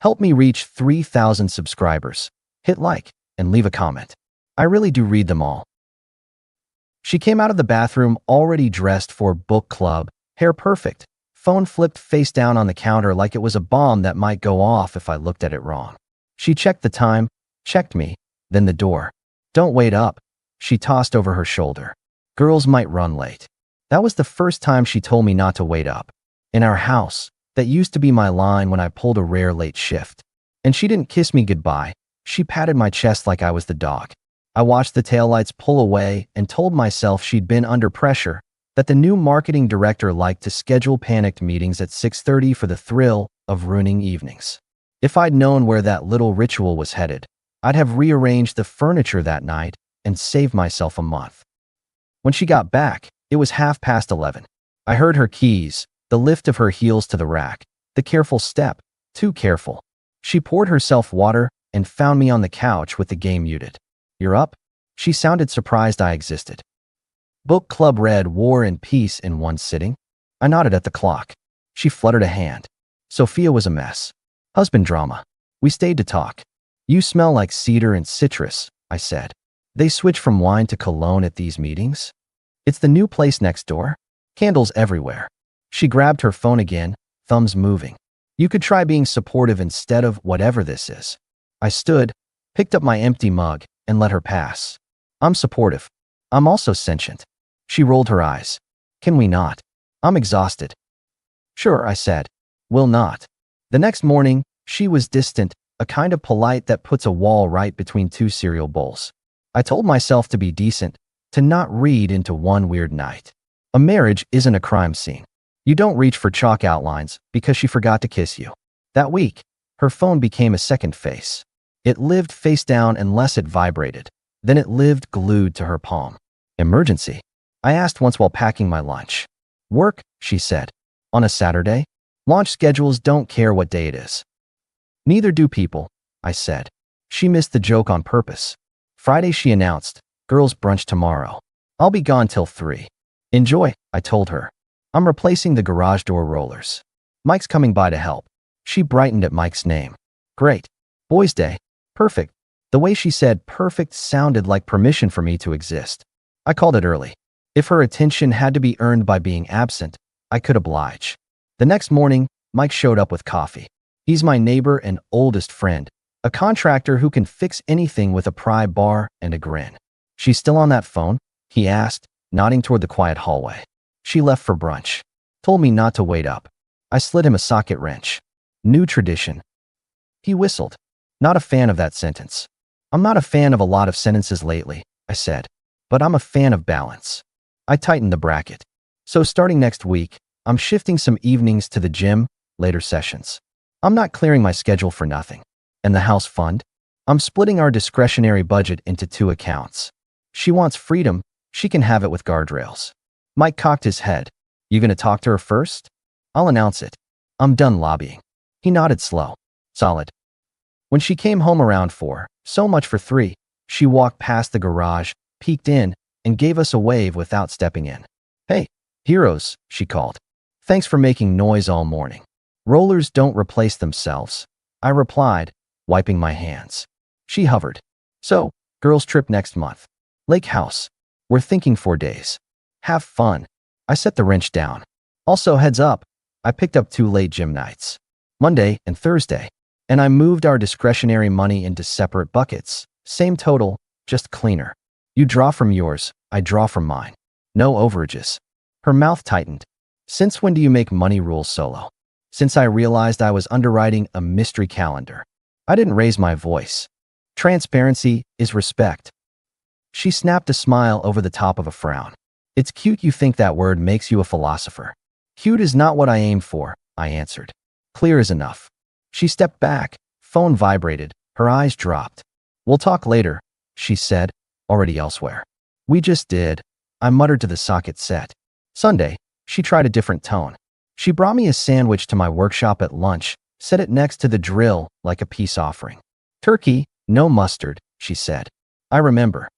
Help me reach 3,000 subscribers. Hit like and leave a comment. I really do read them all. She came out of the bathroom already dressed for book club, hair perfect, phone flipped face down on the counter like it was a bomb that might go off if I looked at it wrong. She checked the time, checked me, then the door. Don't wait up, she tossed over her shoulder. Girls might run late. That was the first time she told me not to wait up. In our house, that used to be my line when I pulled a rare late shift. And she didn't kiss me goodbye. She patted my chest like I was the dog. I watched the taillights pull away and told myself she'd been under pressure, that the new marketing director liked to schedule panicked meetings at 6:30 for the thrill of ruining evenings. If I'd known where that little ritual was headed, I'd have rearranged the furniture that night and saved myself a month. When she got back, it was 11:30. I heard her keys, the lift of her heels to the rack, the careful step, too careful. She poured herself water and found me on the couch with the game muted. You're up? She sounded surprised I existed. Book Club read War and Peace in one sitting. I nodded at the clock. She fluttered a hand. Sophia was a mess. Husband drama. We stayed to talk. You smell like cedar and citrus, I said. They switch from wine to cologne at these meetings? It's the new place next door. Candles everywhere. She grabbed her phone again, thumbs moving. You could try being supportive instead of whatever this is. I stood, picked up my empty mug, and let her pass. I'm supportive. I'm also sentient. She rolled her eyes. Can we not? I'm exhausted. Sure, I said. We'll not. The next morning, she was distant, a kind of polite that puts a wall right between two cereal bowls. I told myself to be decent, to not read into one weird night. A marriage isn't a crime scene. You don't reach for chalk outlines because she forgot to kiss you. That week, her phone became a second face. It lived face down unless it vibrated. Then it lived glued to her palm. Emergency? I asked once while packing my lunch. Work, she said. On a Saturday? Launch schedules don't care what day it is. Neither do people, I said. She missed the joke on purpose. Friday, she announced, girls brunch tomorrow. I'll be gone till 3. Enjoy, I told her. I'm replacing the garage door rollers. Mike's coming by to help. She brightened at Mike's name. Great. Boys' Day. Perfect. The way she said perfect sounded like permission for me to exist. I called it early. If her attention had to be earned by being absent, I could oblige. The next morning, Mike showed up with coffee. He's my neighbor and oldest friend, a contractor who can fix anything with a pry bar and a grin. She's still on that phone? He asked, nodding toward the quiet hallway. She left for brunch. Told me not to wait up. I slid him a socket wrench. New tradition. He whistled. Not a fan of that sentence. I'm not a fan of a lot of sentences lately, I said, but I'm a fan of balance. I tightened the bracket. So starting next week, I'm shifting some evenings to the gym, later sessions. I'm not clearing my schedule for nothing. And the house fund? I'm splitting our discretionary budget into 2 accounts. She wants freedom, she can have it with guardrails. Mike cocked his head. You gonna talk to her first? I'll announce it. I'm done lobbying. He nodded slow. Solid. When she came home around 4, so much for 3, she walked past the garage, peeked in, and gave us a wave without stepping in. Hey, heroes, she called. Thanks for making noise all morning. Rollers don't replace themselves, I replied, wiping my hands. She hovered. So, girls trip next month. Lake House. We're thinking 4 days. Have fun. I set the wrench down. Also, heads up, I picked up 2 late gym nights. Monday and Thursday. And I moved our discretionary money into separate buckets. Same total, just cleaner. You draw from yours, I draw from mine. No overages. Her mouth tightened. Since when do you make money rules solo? Since I realized I was underwriting a mystery calendar. I didn't raise my voice. Transparency is respect. She snapped a smile over the top of a frown. It's cute you think that word makes you a philosopher. Cute is not what I aim for, I answered. Clear is enough. She stepped back, phone vibrated, her eyes dropped. We'll talk later, she said, already elsewhere. We just did, I muttered to the socket set. Sunday, she tried a different tone. She brought me a sandwich to my workshop at lunch, set it next to the drill like a peace offering. Turkey, no mustard, she said. I remember.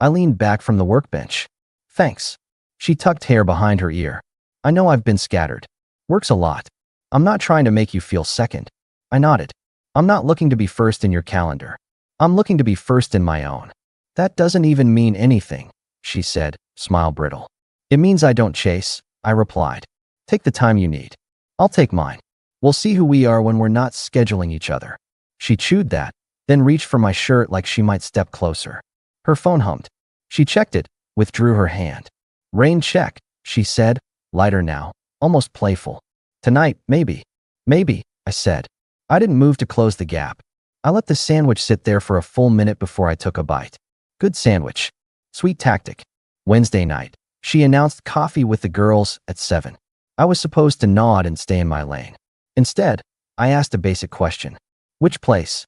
I leaned back from the workbench. Thanks. She tucked hair behind her ear. I know I've been scattered. Works a lot. I'm not trying to make you feel second. I nodded. I'm not looking to be first in your calendar. I'm looking to be first in my own. That doesn't even mean anything, she said, smile brittle. It means I don't chase, I replied. Take the time you need. I'll take mine. We'll see who we are when we're not scheduling each other. She chewed that, then reached for my shirt like she might step closer. Her phone hummed. She checked it, withdrew her hand. Rain check, she said, lighter now, almost playful. Tonight, maybe. Maybe, I said. I didn't move to close the gap. I let the sandwich sit there for a full minute before I took a bite. Good sandwich. Sweet tactic. Wednesday night. She announced coffee with the girls at 7. I was supposed to nod and stay in my lane. Instead, I asked a basic question. Which place?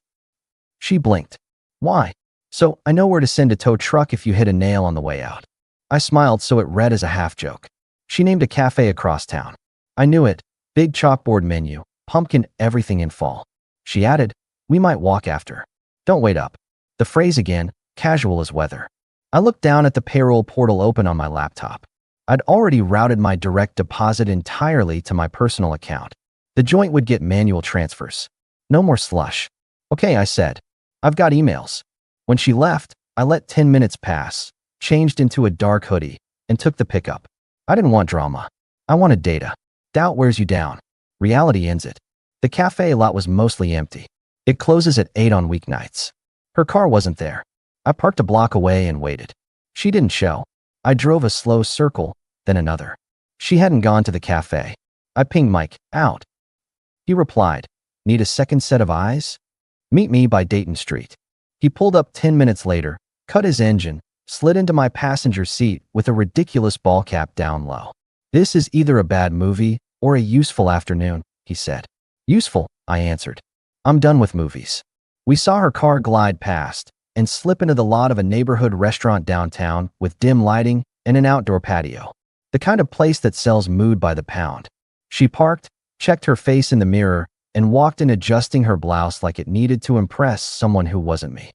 She blinked. Why? So I know where to send a tow truck if you hit a nail on the way out. I smiled so it read as a half joke. She named a cafe across town. I knew it. Big chalkboard menu, pumpkin everything in fall. She added, we might walk after. Don't wait up. The phrase again, casual as weather. I looked down at the payroll portal open on my laptop. I'd already routed my direct deposit entirely to my personal account. The joint would get manual transfers. No more slush. Okay, I said. I've got emails. When she left, I let 10 minutes pass, changed into a dark hoodie, and took the pickup. I didn't want drama. I wanted data. Doubt wears you down. Reality ends it. The cafe lot was mostly empty. It closes at 8 on weeknights. Her car wasn't there. I parked a block away and waited. She didn't show. I drove a slow circle, then another. She hadn't gone to the cafe. I pinged Mike, out. He replied, need a second set of eyes? Meet me by Dayton Street. He pulled up 10 minutes later, cut his engine, slid into my passenger seat with a ridiculous ball cap down low. This is either a bad movie or a useful afternoon, he said. Useful, I answered. I'm done with movies. We saw her car glide past and slip into the lot of a neighborhood restaurant downtown with dim lighting and an outdoor patio. The kind of place that sells mood by the pound. She parked, checked her face in the mirror, and walked in adjusting her blouse like it needed to impress someone who wasn't me.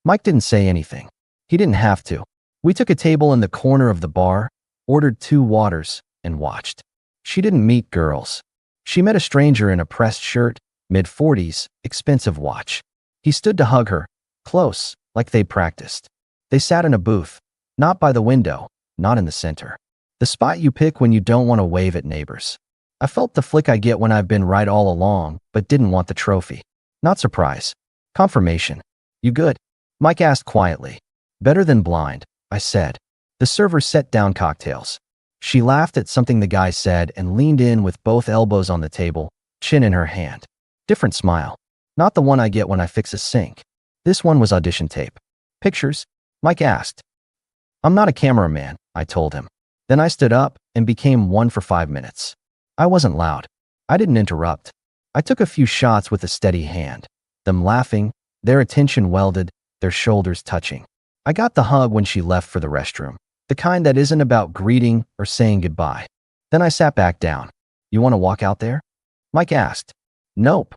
Mike didn't say anything. He didn't have to. We took a table in the corner of the bar, ordered 2 waters, and watched. She didn't meet girls. She met a stranger in a pressed shirt, mid-40s, expensive watch. He stood to hug her, close, like they practiced. They sat in a booth, not by the window, not in the center. The spot you pick when you don't want to wave at neighbors. I felt the flick I get when I've been right all along, but didn't want the trophy. Not surprise. Confirmation. You good? Mike asked quietly. Better than blind, I said. The server set down cocktails. She laughed at something the guy said and leaned in with both elbows on the table, chin in her hand. Different smile. Not the one I get when I fix a sink. This one was audition tape. Pictures? Mike asked. I'm not a cameraman, I told him. Then I stood up and became one for 5 minutes. I wasn't loud. I didn't interrupt. I took a few shots with a steady hand. Them laughing, their attention welded, their shoulders touching. I got the hug when she left for the restroom. The kind that isn't about greeting or saying goodbye. Then I sat back down. You want to walk out there? Mike asked. Nope.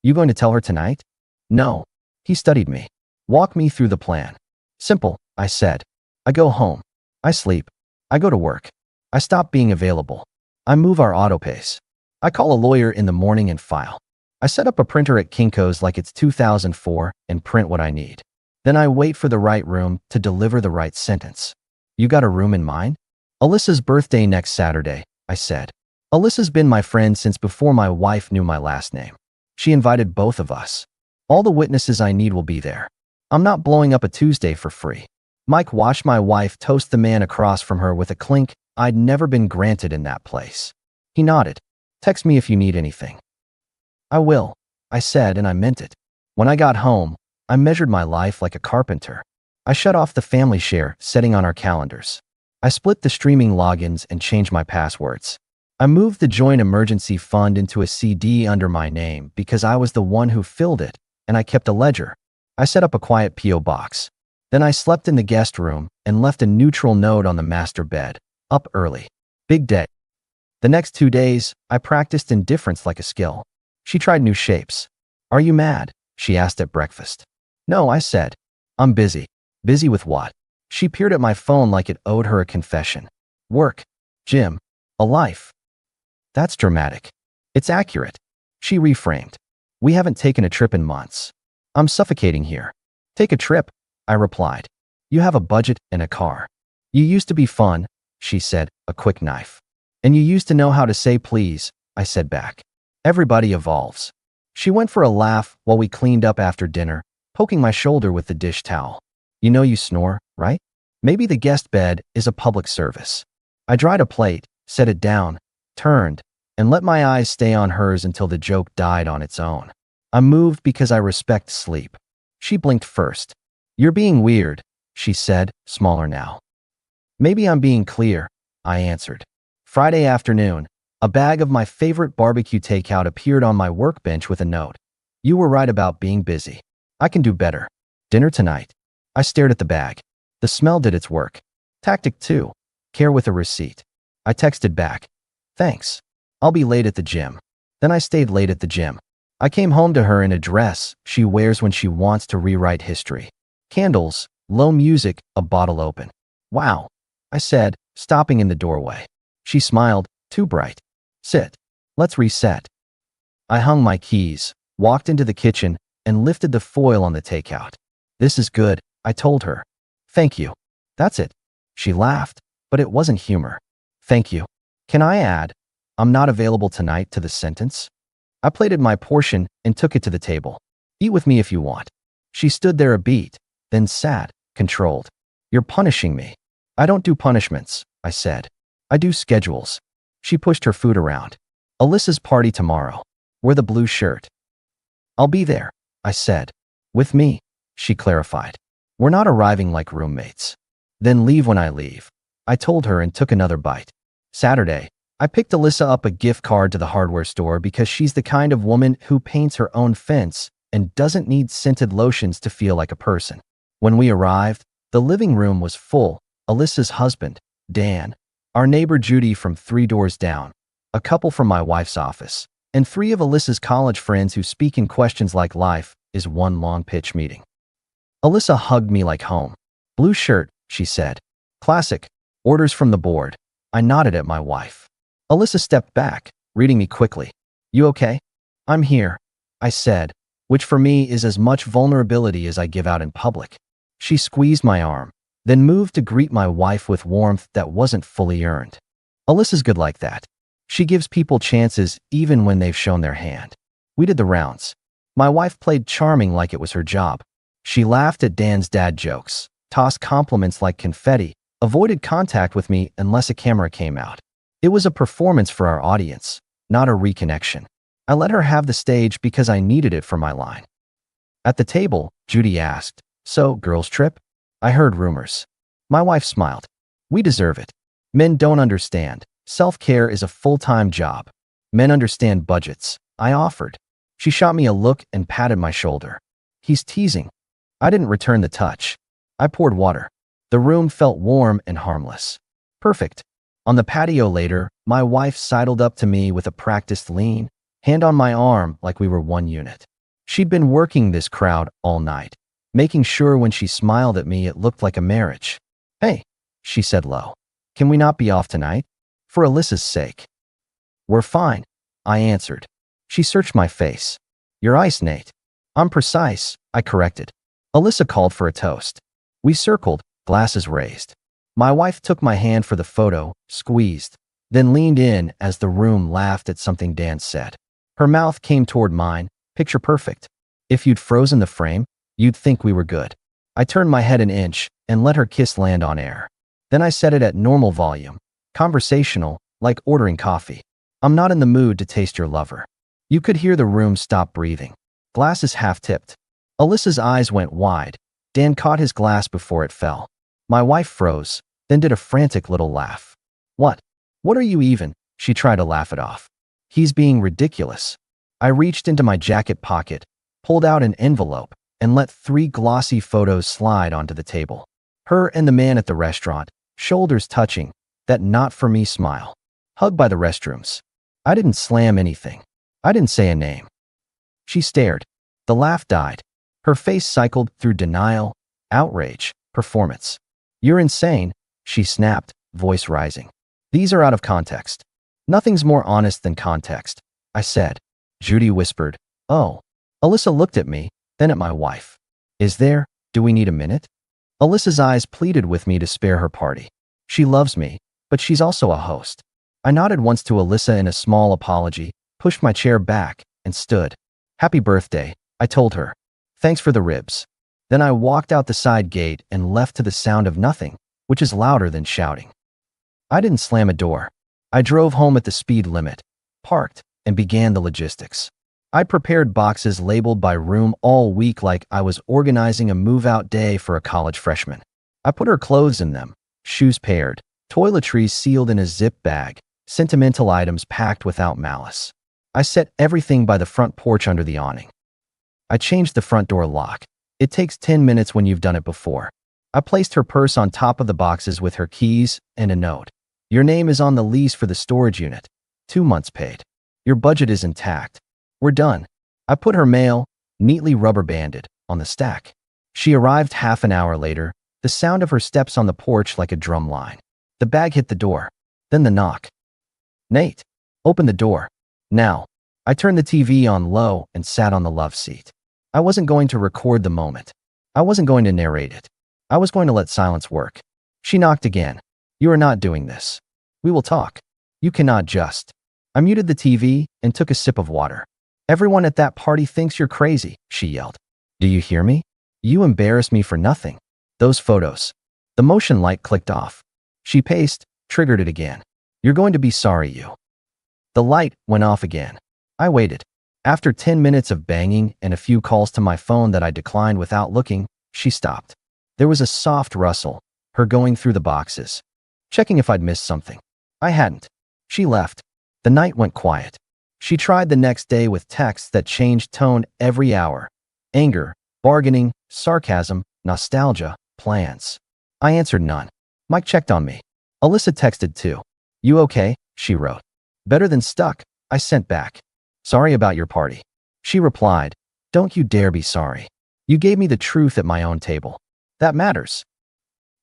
You going to tell her tonight? No. He studied me. Walk me through the plan. Simple, I said. I go home. I sleep. I go to work. I stop being available. I move our autopace. I call a lawyer in the morning and file. I set up a printer at Kinko's like it's 2004 and print what I need. Then I wait for the right room to deliver the right sentence. You got a room in mind? Alyssa's birthday next Saturday, I said. Alyssa's been my friend since before my wife knew my last name. She invited both of us. All the witnesses I need will be there. I'm not blowing up a Tuesday for free. Mike watched my wife toast the man across from her with a clink I'd never been granted in that place. He nodded. Text me if you need anything. I will, I said, and I meant it. When I got home, I measured my life like a carpenter. I shut off the family share setting on our calendars. I split the streaming logins and changed my passwords. I moved the joint emergency fund into a CD under my name because I was the one who filled it, and I kept a ledger. I set up a quiet P.O. box. Then I slept in the guest room and left a neutral note on the master bed. Up early. Big day. The next 2 days, I practiced indifference like a skill. She tried new shapes. Are you mad? She asked at breakfast. No, I said. I'm busy. Busy with what? She peered at my phone like it owed her a confession. Work. Gym. A life. That's dramatic. It's accurate. She reframed. We haven't taken a trip in months. I'm suffocating here. Take a trip, I replied. You have a budget and a car. You used to be fun, she said, a quick knife. And you used to know how to say please, I said back. Everybody evolves. She went for a laugh while we cleaned up after dinner, poking my shoulder with the dish towel. You know you snore, right? Maybe the guest bed is a public service. I dried a plate, set it down, turned, and let my eyes stay on hers until the joke died on its own. I'm moved because I respect sleep. She blinked first. You're being weird, she said, smaller now. Maybe I'm being clear, I answered. Friday afternoon, a bag of my favorite barbecue takeout appeared on my workbench with a note. You were right about being busy. I can do better. Dinner tonight. I stared at the bag. The smell did its work. Tactic 2. Care with a receipt. I texted back. Thanks. I'll be late at the gym. Then I stayed late at the gym. I came home to her in a dress she wears when she wants to rewrite history. Candles, low music, a bottle open. Wow, I said, stopping in the doorway. She smiled, too bright. Sit. Let's reset. I hung my keys, walked into the kitchen, and lifted the foil on the takeout. This is good, I told her. Thank you. That's it. She laughed, but it wasn't humor. Thank you. Can I add, I'm not available tonight to the sentence? I plated my portion and took it to the table. Eat with me if you want. She stood there a beat, then sat, controlled. You're punishing me. I don't do punishments, I said. I do schedules. She pushed her food around. Alyssa's party tomorrow. Wear the blue shirt. I'll be there, I said. With me, she clarified. We're not arriving like roommates. Then leave when I leave, I told her and took another bite. Saturday, I picked Alyssa up a gift card to the hardware store because she's the kind of woman who paints her own fence and doesn't need scented lotions to feel like a person. When we arrived, the living room was full. Alyssa's husband, Dan, our neighbor Judy from 3 doors down, a couple from my wife's office, and 3 of Alyssa's college friends who speak in questions like life is one long pitch meeting. Alyssa hugged me like home. Blue shirt, she said. Classic. Orders from the board. I nodded at my wife. Alyssa stepped back, reading me quickly. You okay? I'm here, I said, which for me is as much vulnerability as I give out in public. She squeezed my arm, then moved to greet my wife with warmth that wasn't fully earned. Alyssa's good like that. She gives people chances even when they've shown their hand. We did the rounds. My wife played charming like it was her job. She laughed at Dan's dad jokes, tossed compliments like confetti, avoided contact with me unless a camera came out. It was a performance for our audience, not a reconnection. I let her have the stage because I needed it for my line. At the table, Judy asked, So, girls' trip? I heard rumors. My wife smiled. We deserve it. Men don't understand. Self-care is a full-time job. Men understand budgets, I offered. She shot me a look and patted my shoulder. He's teasing. I didn't return the touch. I poured water. The room felt warm and harmless. Perfect. On the patio later, my wife sidled up to me with a practiced lean, hand on my arm like we were one unit. She'd been working this crowd all night, making sure when she smiled at me it looked like a marriage. Hey, she said low. Can we not be off tonight? For Alyssa's sake. We're fine, I answered. She searched my face. You're ice, Nate. I'm precise, I corrected. Alyssa called for a toast. We circled, glasses raised. My wife took my hand for the photo, squeezed, then leaned in as the room laughed at something Dan said. Her mouth came toward mine, picture perfect. If you'd frozen the frame, you'd think we were good. I turned my head an inch and let her kiss land on air. Then I set it at normal volume, conversational, like ordering coffee. I'm not in the mood to taste your lover. You could hear the room stop breathing. Glasses half-tipped. Alyssa's eyes went wide. Dan caught his glass before it fell. My wife froze, then did a frantic little laugh. What? What are you even? She tried to laugh it off. He's being ridiculous. I reached into my jacket pocket, pulled out an envelope, and let 3 glossy photos slide onto the table. Her and the man at the restaurant, shoulders touching, that not-for-me smile. Hugged by the restrooms. I didn't slam anything. I didn't say a name. She stared. The laugh died. Her face cycled through denial, outrage, performance. You're insane, she snapped, voice rising. These are out of context. Nothing's more honest than context, I said. Judy whispered, Oh, Alyssa looked at me, then at my wife. Do we need a minute? Alyssa's eyes pleaded with me to spare her party. She loves me, but she's also a host. I nodded once to Alyssa in a small apology, pushed my chair back, and stood. Happy birthday, I told her. Thanks for the ribs. Then I walked out the side gate and left to the sound of nothing, which is louder than shouting. I didn't slam a door. I drove home at the speed limit, parked, and began the logistics. I prepared boxes labeled by room all week like I was organizing a move-out day for a college freshman. I put her clothes in them, shoes paired, toiletries sealed in a zip bag, sentimental items packed without malice. I set everything by the front porch under the awning. I changed the front door lock. It takes 10 minutes when you've done it before. I placed her purse on top of the boxes with her keys and a note. Your name is on the lease for the storage unit. 2 months paid. Your budget is intact. We're done. I put her mail, neatly rubber-banded, on the stack. She arrived half an hour later, the sound of her steps on the porch like a drum line. The bag hit the door. Then the knock. Nate, open the door. Now. I turned the TV on low and sat on the love seat. I wasn't going to record the moment. I wasn't going to narrate it. I was going to let silence work. She knocked again. You are not doing this. We will talk. You cannot just. I muted the TV and took a sip of water. Everyone at that party thinks you're crazy, she yelled. Do you hear me? You embarrass me for nothing. Those photos. The motion light clicked off. She paced, triggered it again. You're going to be sorry, you. The light went off again. I waited. After 10 minutes of banging and a few calls to my phone that I declined without looking, she stopped. There was a soft rustle, her going through the boxes, checking if I'd missed something. I hadn't. She left. The night went quiet. She tried the next day with texts that changed tone every hour. Anger, bargaining, sarcasm, nostalgia, plans. I answered none. Mike checked on me. Alyssa texted too. You okay? She wrote. Better than stuck, I sent back. Sorry about your party. She replied, don't you dare be sorry. You gave me the truth at my own table. That matters.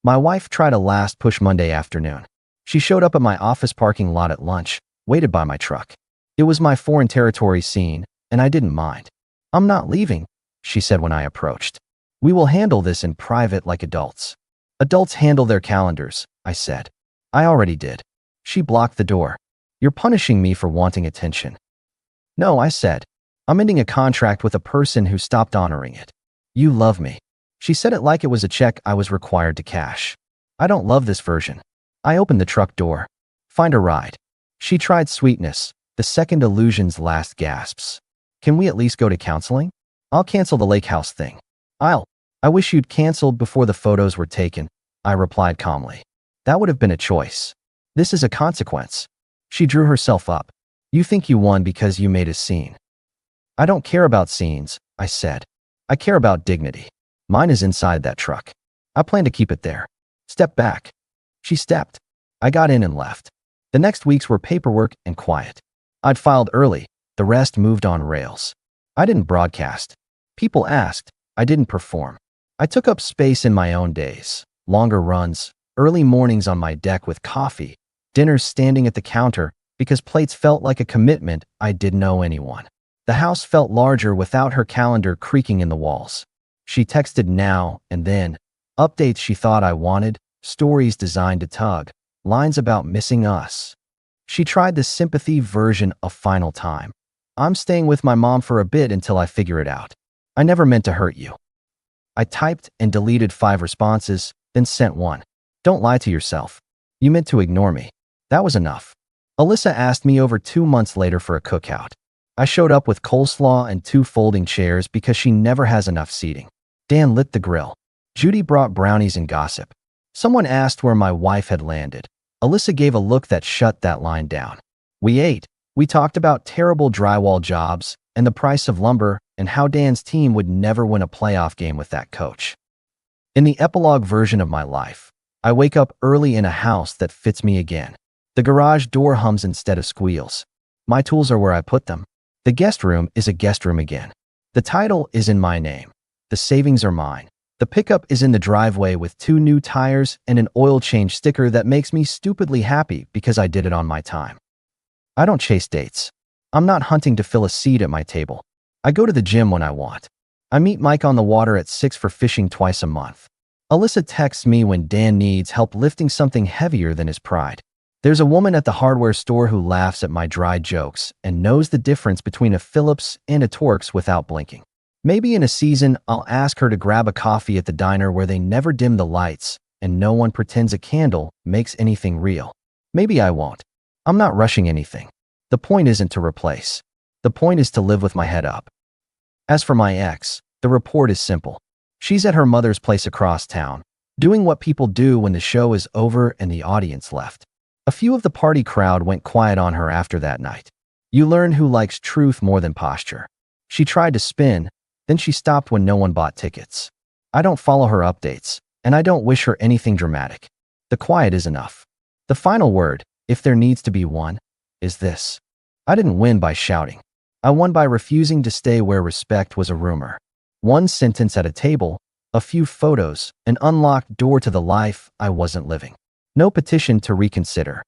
My wife tried a last push Monday afternoon. She showed up at my office parking lot at lunch, waited by my truck. It was my foreign territory scene, and I didn't mind. I'm not leaving, she said when I approached. We will handle this in private like adults. Adults handle their calendars, I said. I already did. She blocked the door. You're punishing me for wanting attention. No, I said. I'm ending a contract with a person who stopped honoring it. You love me. She said it like it was a check I was required to cash. I don't love this version. I opened the truck door. Find a ride. She tried sweetness, the second illusion's last gasps. Can we at least go to counseling? I'll cancel the lake house thing. I wish you'd canceled before the photos were taken, I replied calmly. That would have been a choice. This is a consequence. She drew herself up. You think you won because you made a scene. I don't care about scenes, I said. I care about dignity. Mine is inside that truck. I plan to keep it there. Step back. She stepped. I got in and left. The next weeks were paperwork and quiet. I'd filed early. The rest moved on rails. I didn't broadcast. People asked. I didn't perform. I took up space in my own days. Longer runs, early mornings on my deck with coffee, dinners standing at the counter because plates felt like a commitment I didn't owe anyone. The house felt larger without her calendar creaking in the walls. She texted now and then, updates she thought I wanted, stories designed to tug, lines about missing us. She tried the sympathy version of Final Time. I'm staying with my mom for a bit until I figure it out. I never meant to hurt you. I typed and deleted 5 responses, then sent one. Don't lie to yourself. You meant to ignore me. That was enough. Alyssa asked me over 2 months later for a cookout. I showed up with coleslaw and 2 folding chairs because she never has enough seating. Dan lit the grill. Judy brought brownies and gossip. Someone asked where my wife had landed. Alyssa gave a look that shut that line down. We ate. We talked about terrible drywall jobs and the price of lumber and how Dan's team would never win a playoff game with that coach. In the epilogue version of my life, I wake up early in a house that fits me again. The garage door hums instead of squeals. My tools are where I put them. The guest room is a guest room again. The title is in my name. The savings are mine. The pickup is in the driveway with 2 new tires and an oil change sticker that makes me stupidly happy because I did it on my time. I don't chase dates. I'm not hunting to fill a seat at my table. I go to the gym when I want. I meet Mike on the water at 6 for fishing twice a month. Alyssa texts me when Dan needs help lifting something heavier than his pride. There's a woman at the hardware store who laughs at my dry jokes and knows the difference between a Phillips and a Torx without blinking. Maybe in a season, I'll ask her to grab a coffee at the diner where they never dim the lights and no one pretends a candle makes anything real. Maybe I won't. I'm not rushing anything. The point isn't to replace. The point is to live with my head up. As for my ex, the report is simple. She's at her mother's place across town, doing what people do when the show is over and the audience left. A few of the party crowd went quiet on her after that night. You learn who likes truth more than posture. She tried to spin, then she stopped when no one bought tickets. I don't follow her updates, and I don't wish her anything dramatic. The quiet is enough. The final word, if there needs to be one, is this. I didn't win by shouting. I won by refusing to stay where respect was a rumor. One sentence at a table, a few photos, an unlocked door to the life I wasn't living. No petition to reconsider.